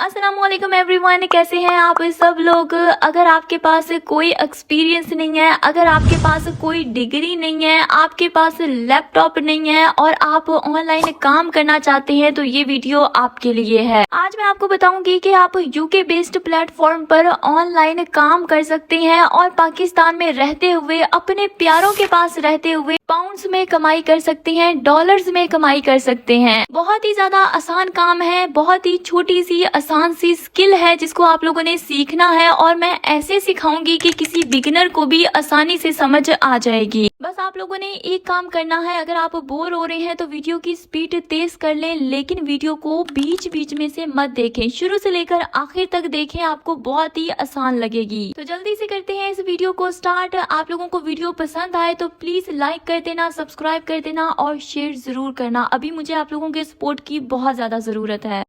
अस्सलाम वालेकुम एवरीवन, कैसे हैं आप सब लोग। अगर आपके पास कोई एक्सपीरियंस नहीं है, अगर आपके पास कोई डिग्री नहीं है, आपके पास लैपटॉप नहीं है और आप ऑनलाइन काम करना चाहते हैं तो ये वीडियो आपके लिए है। आज मैं आपको बताऊंगी कि आप यूके बेस्ड प्लेटफॉर्म पर ऑनलाइन काम कर सकते हैं और पाकिस्तान में रहते हुए, अपने प्यारों के पास रहते हुए पाउंड्स में कमाई कर सकते हैं, डॉलर्स में कमाई कर सकते हैं। बहुत ही ज्यादा आसान काम है, बहुत ही छोटी सी आसान सी स्किल है जिसको आप लोगों ने सीखना है और मैं ऐसे सिखाऊंगी कि किसी बिगिनर को भी आसानी से समझ आ जाएगी। बस आप लोगों ने एक काम करना है, अगर आप बोर हो रहे हैं तो वीडियो की स्पीड तेज कर लें, लेकिन वीडियो को बीच बीच में से मत देखें, शुरू से लेकर आखिर तक देखें, आपको बहुत ही आसान लगेगी। तो जल्दी से करते हैं इस वीडियो को स्टार्ट। आप लोगों को वीडियो पसंद आए तो प्लीज लाइक कर देना, सब्सक्राइब कर देना और शेयर जरूर करना। अभी मुझे आप लोगों के सपोर्ट की बहुत ज्यादा जरूरत है।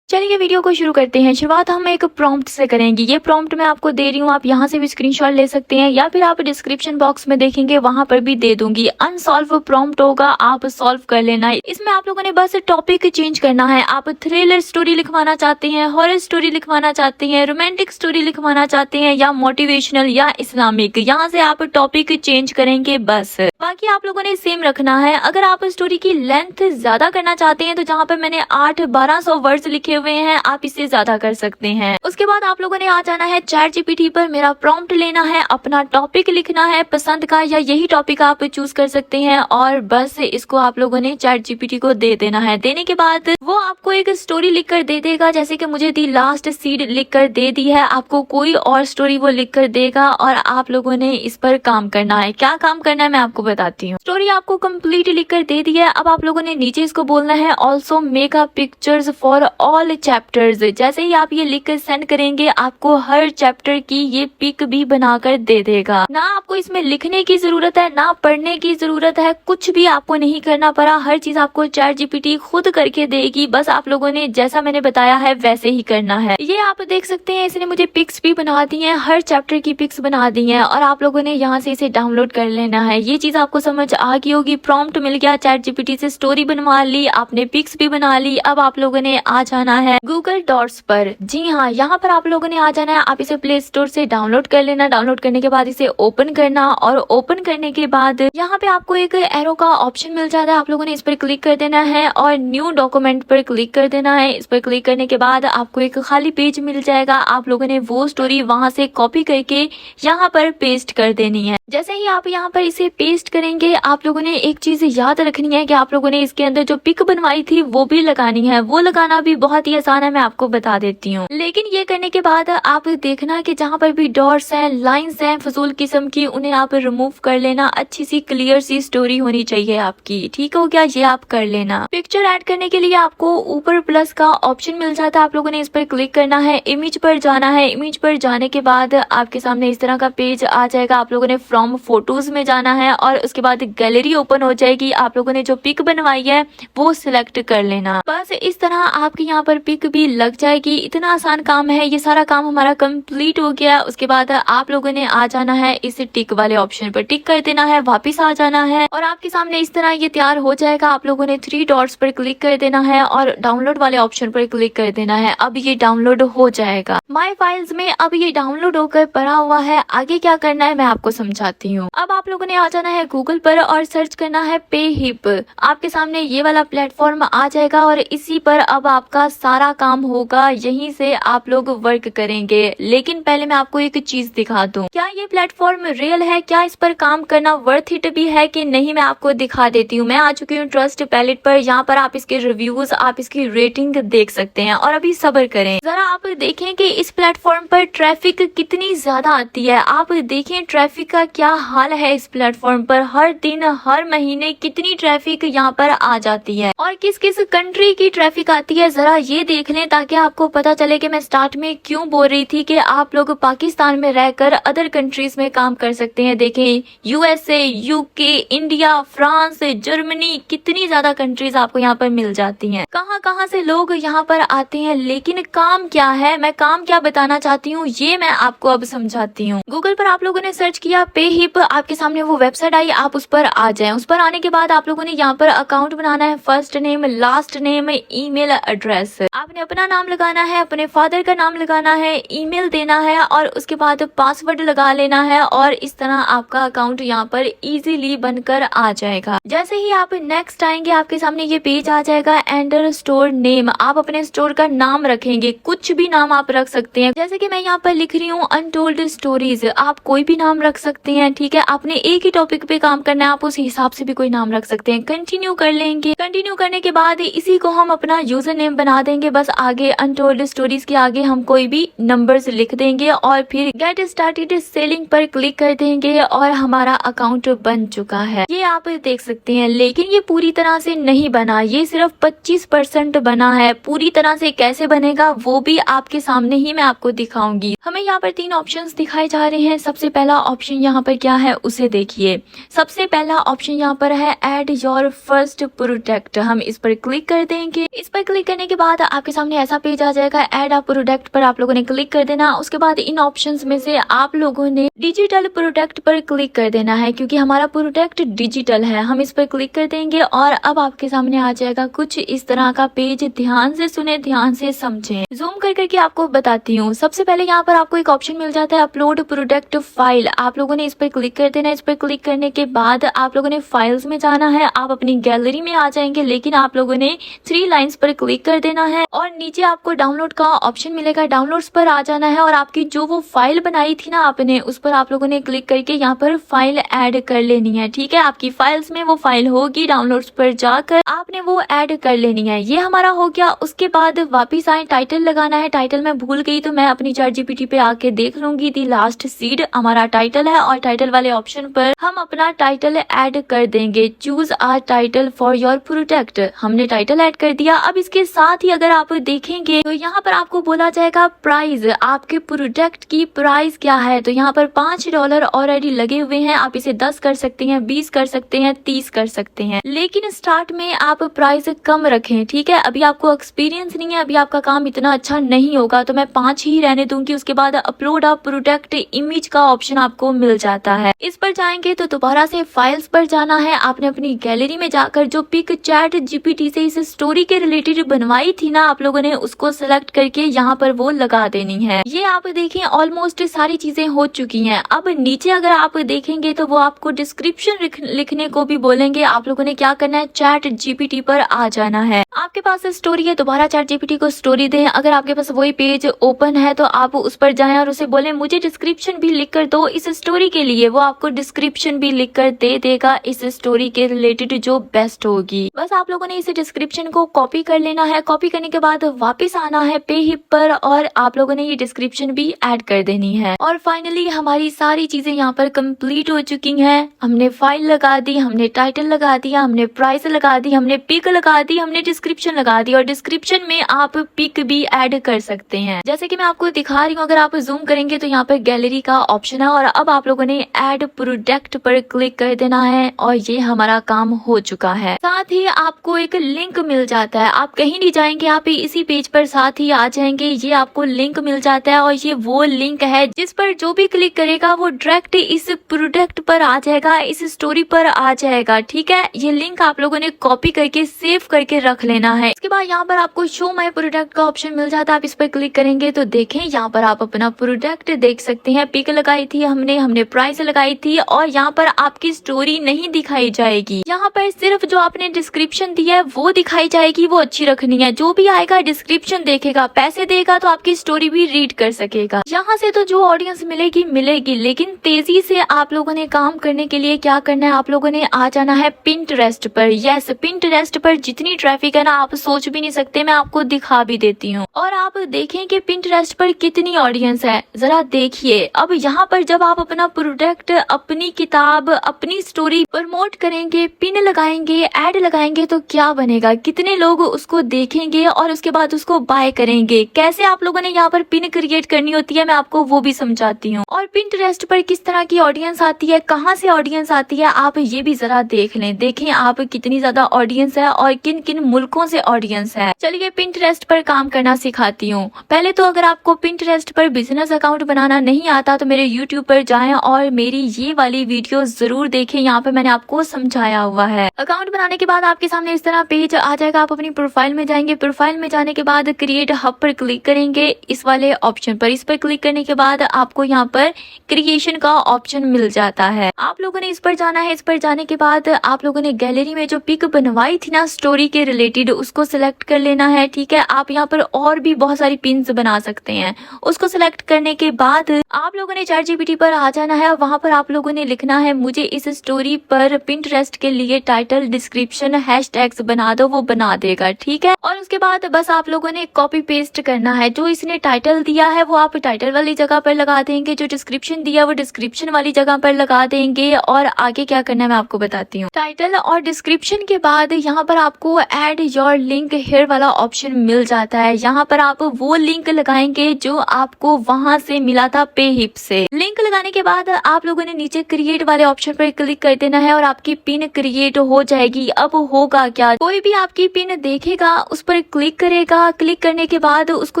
चलिए वीडियो को शुरू करते हैं। शुरुआत हम एक प्रॉम्प्ट से करेंगे। ये प्रॉम्प्ट मैं आपको दे रही हूँ, आप यहाँ से भी स्क्रीनशॉट ले सकते हैं या फिर आप डिस्क्रिप्शन बॉक्स में देखेंगे, वहां पर भी दे दूंगी। अनसॉल्व प्रॉम्प्ट होगा, आप सॉल्व कर लेना। इसमें आप लोगों ने बस टॉपिक चेंज करना है। आप थ्रिलर स्टोरी लिखवाना चाहते हैं, हॉरर स्टोरी लिखवाना चाहते हैं, रोमांटिक स्टोरी लिखवाना चाहते हैं या मोटिवेशनल या इस्लामिक, यहाँ से आप टॉपिक चेंज करेंगे बस। बाकी आप लोगों ने सेम रखना है। अगर आप स्टोरी की लेंथ ज्यादा करना चाहते हैं तो जहाँ पर मैंने 8-1200 वर्ड्स लिखे हुए हैं, आप इससे ज्यादा कर सकते हैं। उसके बाद आप लोगों ने आ जाना है चैट जीपीटी पर, मेरा प्रॉम्प्ट लेना है, अपना टॉपिक लिखना है पसंद का, या यही टॉपिक आप चूज कर सकते हैं और बस इसको आप लोगों ने चैट जीपीटी को दे देना है। देने के बाद वो आपको एक स्टोरी लिख कर दे देगा, जैसे कि मुझे दी लास्ट सीड लिख कर दे दी है, आपको कोई और स्टोरी वो लिख कर देगा और आप लोगों ने इस पर काम करना है। क्या काम करना है मैं आपको बताती हूँ। स्टोरी आपको कंप्लीट लिख कर दे दी है। अब आप लोगों ने नीचे इसको बोलना है also make a pictures for all chapters. जैसे ही आप ये लिख कर सेंड करेंगे, आपको हर चैप्टर की ये पिक भी बनाकर दे देगा। ना आपको इसमें लिखने की जरूरत है, ना पढ़ने की जरूरत है, कुछ भी आपको नहीं करना पड़ा। हर चीज आपको चैट जीपीटी खुद करके देगी। बस आप लोगों ने जैसा मैंने बताया है वैसे ही करना है। ये आप देख सकते हैं, इसने मुझे पिक्स भी बना दी है, हर चैप्टर की पिक्स बना दी है और आप लोगों ने यहाँ से इसे डाउनलोड कर लेना है। ये चीज आपको समझ आ गई होगी। प्रॉम्प्ट मिल गया, चैट जीपीटी से स्टोरी बनवा ली, आपने पिक्स भी बना ली। अब आप लोगों ने आ जाना है गूगल डॉट्स पर। जी हाँ, यहाँ पर आप लोगों ने आ जाना है। आप इसे प्ले स्टोर से डाउनलोड कर लेना। डाउनलोड करने के बाद इसे ओपन करना और ओपन करने के बाद यहाँ पे आपको एक एरो का ऑप्शन मिल जाता है। आप लोगों ने इस पर क्लिक कर देना है और न्यू डॉक्यूमेंट पर क्लिक कर देना है। इस पर क्लिक करने के बाद आपको एक खाली पेज मिल जाएगा। आप लोगों ने वो स्टोरी वहां से कॉपी करके यहाँ पर पेस्ट कर देनी है। जैसे ही आप यहाँ पर इसे पेस्ट करेंगे, आप लोगों ने एक चीज याद रखनी है कि आप लोगों ने इसके अंदर जो पिक बनवाई थी वो भी लगानी है। वो लगाना भी बहुत ही आसान है, मैं आपको बता देती हूँ। लेकिन ये करने के बाद आप देखना कि जहाँ पर भी डॉट्स हैं, लाइंस हैं फजूल किस्म की, उन्हें आप रिमूव कर लेना। अच्छी सी क्लियर सी स्टोरी होनी चाहिए आपकी। ठीक हो गया, ये आप कर लेना। पिक्चर ऐड करने के लिए आपको ऊपर प्लस का ऑप्शन मिल जाता है। आप लोगों ने इस पर क्लिक करना है, इमेज पर जाना है। इमेज पर जाने के बाद आपके सामने इस तरह का पेज आ जाएगा। आप लोगों ने फ्रॉम फोटोज में जाना है और उसके बाद गैलरी ओपन हो जाएगी। आप लोगों ने जो पिक बनवाई है वो सिलेक्ट कर लेना। बस इस तरह आपके यहाँ पर पिक भी लग जाएगी। इतना आसान काम है। ये सारा काम हमारा कंप्लीट हो गया। उसके बाद आप लोगों ने आ जाना है इस टिक वाले ऑप्शन पर, टिक कर देना है, वापस आ जाना है और आपके सामने इस तरह ये तैयार हो जाएगा। आप लोगों ने 3 डॉट्स पर क्लिक कर देना है और डाउनलोड वाले ऑप्शन पर क्लिक कर देना है। अब ये डाउनलोड हो जाएगा माय फाइल्स में। अब ये डाउनलोड होकर पड़ा हुआ है। आगे क्या करना है मैं आपको समझाती हूँ। अब आप लोगों ने आ जाना है गूगल पर और सर्च करना है पेहिप। आपके सामने ये वाला प्लेटफॉर्म आ जाएगा और इसी पर अब आपका सारा काम होगा। यहीं से आप लोग वर्क करेंगे। लेकिन पहले मैं आपको एक चीज दिखा दूं, क्या ये प्लेटफॉर्म रियल है, क्या इस पर काम करना वर्थ इट भी है कि नहीं, मैं आपको दिखा देती हूँ। मैं आ चुकी हूँ ट्रस्ट पैलेट पर। यहाँ पर आप इसके रिव्यूज, आप इसकी रेटिंग देख सकते हैं और अभी सब्र करें जरा। आप देखें कि इस प्लेटफॉर्म पर ट्रैफिक कितनी ज्यादा आती है। आप देखें ट्रैफिक का क्या हाल है इस प्लेटफॉर्म पर। हर दिन, हर महीने कितनी ट्रैफिक यहाँ पर आ जाती है और किस किस कंट्री की ट्रैफिक आती है, जरा ये देख लें ताकि आपको पता चले कि मैं स्टार्ट में क्यों बोल रही थी कि आप लोग पाकिस्तान में रहकर अदर कंट्रीज में काम कर सकते हैं। देखें USA, UK, India, France, Germany, कितनी ज्यादा कंट्रीज आपको यहाँ पर मिल जाती हैं। कहाँ कहाँ से लोग यहाँ पर आते हैं। लेकिन काम क्या है, मैं काम क्या बताना चाहती हूँ ये मैं आपको अब समझाती हूँ। गूगल पर आप लोगों ने सर्च किया पेहिप, आपके सामने वो वेबसाइट आई, आप उस पर आ जाएं। उस पर आने के बाद आप लोगों ने यहाँ पर अकाउंट बनाना है। First first name, last name, email address. आपने अपना नाम लगाना है, अपने फादर का नाम लगाना है, ईमेल देना है और उसके बाद पासवर्ड लगा लेना है और इस तरह आपका अकाउंट यहाँ पर इजीली बनकर आ जाएगा। जैसे ही आप नेक्स्ट आएंगे आपके सामने ये पेज आ जाएगा, एंटर स्टोर नेम। आप अपने स्टोर का नाम रखेंगे, कुछ भी नाम आप रख सकते हैं। जैसे कि मैं यहाँ पर लिख रही हूँ अनटोल्ड स्टोरीज, आप कोई भी नाम रख सकते हैं, ठीक है। आपने एक ही टॉपिक पे काम करना है, आप उस हिसाब से भी कोई नाम रख सकते हैं। कंटिन्यू कर लेंगे। कंटिन्यू करने के बाद इसी को हम अपना यूजर नेम बना देंगे। बस आगे अनटोल्ड स्टोरीज के आगे हम कोई भी नंबर्स लिख देंगे और फिर गेट स्टार्टेड सेलिंग पर क्लिक कर देंगे और हमारा अकाउंट बन चुका है। ये आप देख सकते हैं, लेकिन ये पूरी तरह से नहीं बना, ये सिर्फ 25% बना है। पूरी तरह से कैसे बनेगा वो भी आपके सामने ही मैं आपको दिखाऊंगी। हमें यहाँ पर 3 ऑप्शंस दिखाए जा रहे हैं। सबसे पहला ऑप्शन यहाँ पर क्या है उसे देखिए। सबसे पहला ऑप्शन यहाँ पर है ऐड योर फर्स्ट प्रोडक्ट। हम इस पर क्लिक कर देंगे। इस पर क्लिक करने के बाद आपके सामने ऐसा पेज आ जाएगा। ऐड अ प्रोडक्ट पर आप लोगों ने क्लिक कर देना। उसके बाद इन ऑप्शंस में से आप लोगों ने डिजिटल प्रोडक्ट पर क्लिक कर देना है, क्योंकि हमारा प्रोडक्ट डिजिटल है। हम इस पर क्लिक कर देंगे और अब आपके सामने आ जाएगा कुछ इस तरह का पेज। ध्यान से सुने, ध्यान से समझें। जूम कर करके आपको बताती हूँ। सबसे पहले यहाँ पर आपको एक ऑप्शन मिल जाता है अपलोड प्रोडक्ट फाइल। आप लोगों ने इस पर क्लिक कर देना। इस पर क्लिक करने के बाद आप लोगों ने फाइल्स में जाना है। आप अपनी गैलरी में आ जाएंगे, लेकिन आप लोगों ने 3 लाइंस पर क्लिक कर देना है और नीचे आपको डाउनलोड का ऑप्शन मिलेगा। डाउनलोड्स पर आ जाना है और आपकी जो वो फाइल बनाई थी ना आपने, उस पर आप लोगों ने क्लिक करके यहाँ पर फाइल ऐड कर लेनी है, ठीक है। आपकी फाइल्स में वो फाइल होगी, डाउनलोड्स पर जाकर आपने वो ऐड कर लेनी है। ये हमारा हो गया। उसके बाद वापिस आए, टाइटल लगाना है। टाइटल मैं भूल गई तो मैं अपनी ChatGPT पे आके देख लूंगी। दी लास्ट सीड हमारा टाइटल है और टाइटल वाले ऑप्शन पर हम अपना टाइटल ऐड कर देंगे। Choose a title for your product. हमने टाइटल ऐड कर दिया। अब इसके साथ ही अगर आप देखेंगे तो यहाँ पर आपको बोला जाएगा प्राइस, आपके प्रोडक्ट की प्राइस क्या है। तो यहाँ पर $5 ऑलरेडी लगे हुए हैं। आप इसे 10 कर सकते हैं, 20 कर सकते हैं, 30 कर सकते हैं, लेकिन स्टार्ट में आप प्राइस कम रखें, ठीक है। अभी आपको एक्सपीरियंस नहीं है, अभी आपका काम इतना अच्छा नहीं होगा, तो मैं 5 ही रहने दूंगी। उसके बाद अपलोड अ प्रोडक्ट इमेज का ऑप्शन आपको मिल जाता है। इस पर जाएंगे तो दोबारा से फाइल्स पर जाना है। आपने अपनी गैलरी में जाकर जो पिक ChatGPT से इस स्टोरी के रिलेटेड बनवाई थी ना आप लोगों ने, उसको सिलेक्ट करके यहाँ पर वो लगा देनी है। ये आप देखें ऑलमोस्ट सारी चीजें हो चुकी हैं। अब नीचे अगर आप देखेंगे तो वो आपको डिस्क्रिप्शन लिखने को भी बोलेंगे। आप लोगों ने क्या करना है, ChatGPT पर आ जाना है। आपके पास स्टोरी है, दोबारा ChatGPT को स्टोरी दें। अगर आपके पास वही पेज ओपन है तो आप उस पर जाएं और उसे बोलें मुझे डिस्क्रिप्शन भी लिख कर दो इस स्टोरी के लिए। वो आपको डिस्क्रिप्शन भी लिख कर दे देगा इस स्टोरी के रिलेटेड जो बेस्ट होगी। बस आप लोगों ने इस डिस्क्रिप्शन को कॉपी कर लेना है। कॉपी करने के बाद वापस आना है पे हिप पर और आप लोगों ने ये डिस्क्रिप्शन भी ऐड कर देनी है। और फाइनली हमारी सारी चीजें यहाँ पर कंप्लीट हो चुकी हैं। हमने फाइल लगा दी, हमने टाइटल लगा दिया, हमने प्राइस लगा दी, हमने पिक लगा दी, हमने डिस्क्रिप्शन लगा दी और डिस्क्रिप्शन में आप पिक भी ऐड कर सकते हैं। जैसे कि मैं आपको दिखा रही हूँ, अगर आप जूम करेंगे तो यहाँ पर गैलरी का ऑप्शन है और अब आप लोगों ने ऐड प्रोडक्ट पर क्लिक कर देना है और ये हमारा काम हो चुका है। साथ ही आपको एक लिंक मिल जाता है। आप कहीं नहीं जाएंगे, आप इसी पेज पर साथ ही आ जाएंगे। ये आपको लिंक मिल जाता है और ये वो लिंक है जिस पर जो भी क्लिक करेगा वो डायरेक्ट इस प्रोडक्ट पर आ जाएगा, इस स्टोरी पर आ जाएगा, ठीक है। ये लिंक आप लोगों ने कॉपी करके सेव करके रख लेना है। इसके बाद यहाँ पर आपको शो माय प्रोडक्ट का ऑप्शन मिल जाता है। आप इस पर क्लिक करेंगे तो देखें यहाँ पर आप अपना प्रोडक्ट देख सकते हैं। पिक लगाई थी हमने प्राइस लगाई थी और यहाँ पर आपकी स्टोरी नहीं दिखाई जाएगी। यहाँ पर सिर्फ जो आपने डिस्क्रिप्शन दिया है वो दिखाई जाएगी, वो अच्छी रखनी है। जो भी आएगा डिस्क्रिप्शन देखेगा, पैसे देगा तो आपकी स्टोरी भी रीड कर सकेगा। यहाँ से तो जो ऑडियंस मिलेगी, लेकिन तेजी से आप लोगों ने काम करने के लिए क्या करना है, आप लोगों ने आ जाना है पिंटरेस्ट पर। यस, पिंटरेस्ट पर जितनी ट्रैफिक है ना आप सोच भी नहीं सकते। मैं आपको दिखा भी देती हूँ और आप देखें कि पिंटरेस्ट पर कितनी ऑडियंस है, जरा देखिए। अब यहाँ पर जब आप अपना प्रोडक्ट, अपनी किताब, अपनी स्टोरी प्रमोट करेंगे, पिन लगाएंगे, ऐड लगाएंगे तो क्या बनेगा, कितने लोग उसको देखेंगे और उसके बाद उसको बाय करेंगे। कैसे आप लोगों ने यहाँ पर पिन क्रिएट करनी होती है मैं आपको वो भी समझाती हूँ। और पिंटरेस्ट पर किस तरह की ऑडियंस आती है, कहाँ से ऑडियंस आती है, आप ये भी जरा देख लें। देखें आप कितनी ज्यादा ऑडियंस है और किन किन मुल्कों से ऑडियंस है। चलिए पिंटरेस्ट पर काम करना सिखाती हूँ। पहले तो अगर आपको पिंटरेस्ट पर बिजनेस अकाउंट बनाना नहीं आता तो मेरे YouTube पर जाएं और मेरी ये वाली वीडियो जरूर देखें। यहाँ पे मैंने आपको समझाया हुआ है। अकाउंट बनाने के बाद आपके सामने सामने इस तरह पेज आ जाएगा। आप अपनी प्रोफाइल में जाएंगे, प्रोफाइल में जाने के बाद क्रिएट हब पर क्लिक करेंगे, इस वाले ऑप्शन पर। इस पर क्लिक करने के बाद आपको यहाँ पर क्रिएशन का ऑप्शन मिल जाता है। आप लोगों ने इस पर जाना है। इस पर जाने के बाद आप लोगों ने गैलरी में जो पिक बनवाई थी ना स्टोरी के रिलेटेड, उसको सिलेक्ट कर लेना है। ठीक है, आप यहाँ पर और भी बहुत सारी पिन्स बना सकते हैं। उसको सिलेक्ट करने के बाद आप लोगों ने ChatGPT पर आ जाना है। वहां पर आप लोगों ने लिखना है मुझे इस स्टोरी पर पिंटरेस्ट के लिए टाइटल, डिस्क्रिप्शन, हैशटैग्स बना दो, वो बना देगा। ठीक है, और उसके बाद बस आप लोगों ने कॉपी पेस्ट करना है। जो इसने टाइटल दिया है वो आप टाइटल वाली जगह पर लगा देंगे, जो डिस्क्रिप्शन दिया वो डिस्क्रिप्शन वाली जगह पर लगा देंगे। और आगे क्या करना है मैं आपको बताती हूँ। टाइटल और डिस्क्रिप्शन के बाद यहाँ पर आपको एड योर लिंक हेयर वाला ऑप्शन मिल जाता है। यहाँ पर आप वो लिंक लगाएंगे जो आपको वहां से मिला था पेहिप से। लिंक लगाने के बाद आप लोगों ने नीचे क्रिएट वाले ऑप्शन पर क्लिक कर देना है और आपकी पिन क्रिएट हो जाएगी। अब होगा क्या, कोई भी आपकी पिन देखेगा उस पर क्लिक करेगा। क्लिक करने के बाद उसको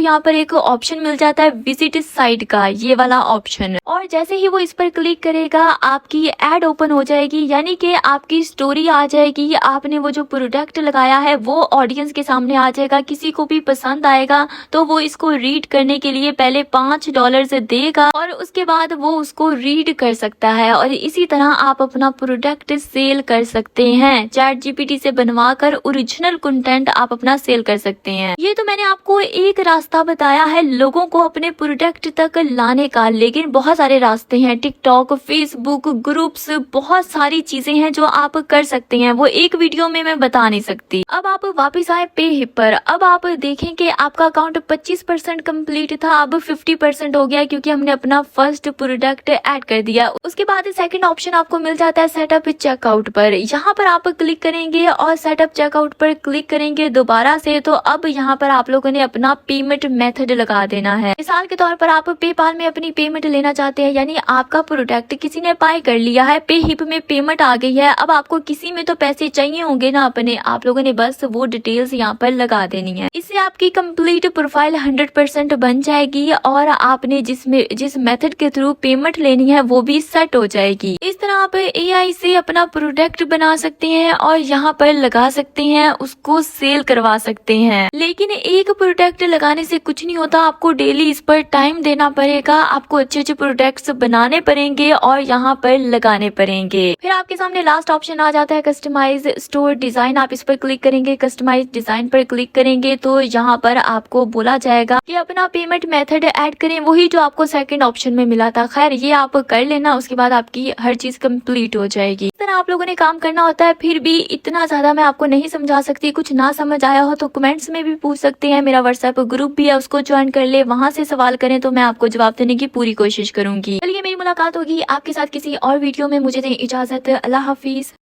यहाँ पर एक ऑप्शन मिल जाता है विजिट साइट का, ये वाला ऑप्शन। और जैसे ही वो इस पर क्लिक करेगा आपकी एड ओपन हो जाएगी, यानी कि आपकी स्टोरी आ जाएगी। आपने वो जो प्रोडक्ट लगाया है वो ऑडियंस के सामने आ जाएगा। किसी को भी पसंद आएगा तो वो इसको रीड करने के लिए पहले $5 देगा और उसके बाद वो उसको रीड कर सकता है। और इसी तरह आप अपना प्रोडक्ट सेल कर सकते हैं। ChatGPT से बनवाकर ओरिजिनल कंटेंट आप अपना सेल कर सकते हैं। ये तो मैंने आपको एक रास्ता बताया है लोगों को अपने प्रोडक्ट तक लाने का, लेकिन बहुत सारे रास्ते हैं। टिकटॉक, फेसबुक, ग्रुप्स, बहुत सारी चीजें हैं जो आप कर सकते हैं। वो एक वीडियो में मैं बता नहीं सकती। अब आप वापस आए पेहिप पर। अब आप देखें कि आपका अकाउंट 25% कंप्लीट था, अब 50% हो गया क्योंकि हमने अपना फर्स्ट प्रोडक्ट ऐड कर दिया। उसके बाद सेकंड ऑप्शन आपको मिल जाता है सेटअप चेकआउट पर। यहाँ पर आप क्लिक करेंगे और सेटअप चेकआउट पर क्लिक करेंगे दोबारा से। तो अब यहाँ पर आप लोगों ने अपना पेमेंट मेथड लगा देना है। मिसाल के तौर पर आप पेपाल में अपनी पेमेंट लेना चाहते हैं, यानी आपका प्रोडक्ट किसी ने बाय कर लिया है, पेहिप में पेमेंट आ गई है। अब आपको किसी में तो पैसे चाहिए होंगे ना अपने, आप लोगों ने बस वो डिटेल्स यहाँ पर लगा देनी है। इससे आपकी कंप्लीट प्रोफाइल 100% बन जाएगी और आपने जिस मेथड के थ्रू पेमेंट लेनी है वो भी सेट हो जाएगी। इस तरह आप AI से अपना प्रोडक्ट बना सकते हैं और यहाँ पर लगा सकते हैं, उसको सेल करवा सकते हैं। लेकिन एक प्रोडक्ट लगाने से कुछ नहीं होता, आपको डेली इस पर टाइम देना पड़ेगा। आपको अच्छे अच्छे प्रोडक्ट्स बनाने पड़ेंगे और यहाँ पर लगाने पड़ेंगे। फिर आपके सामने लास्ट ऑप्शन आ जाता है कस्टमाइज स्टोर डिजाइन। आप इस पर क्लिक करेंगे, कस्टमाइज डिजाइन पर क्लिक करेंगे तो यहाँ पर आपको बोला जाएगा कि अपना पेमेंट मेथड ऐड करें, वही जो आपको सेकंड ऑप्शन में मिला था। खैर ये आप कर लेना, उसके बाद आपकी हर चीज कंप्लीट हो जाएगी। इस तरह आप लोगों ने काम करना होता है। फिर भी इतना ज्यादा मैं आपको नहीं समझा सकती, कुछ ना समझ आया हो तो कमेंट्स में भी पूछ सकते हैं। मेरा व्हाट्सएप ग्रुप भी है, उसको ज्वाइन कर ले, वहां से सवाल करें तो मैं आपको जवाब देने की पूरी कोशिश करूंगी। चलिए मेरी मुलाकात होगी आपके साथ किसी और वीडियो में। मुझे दें इजाजत, अल्लाह हाफिज।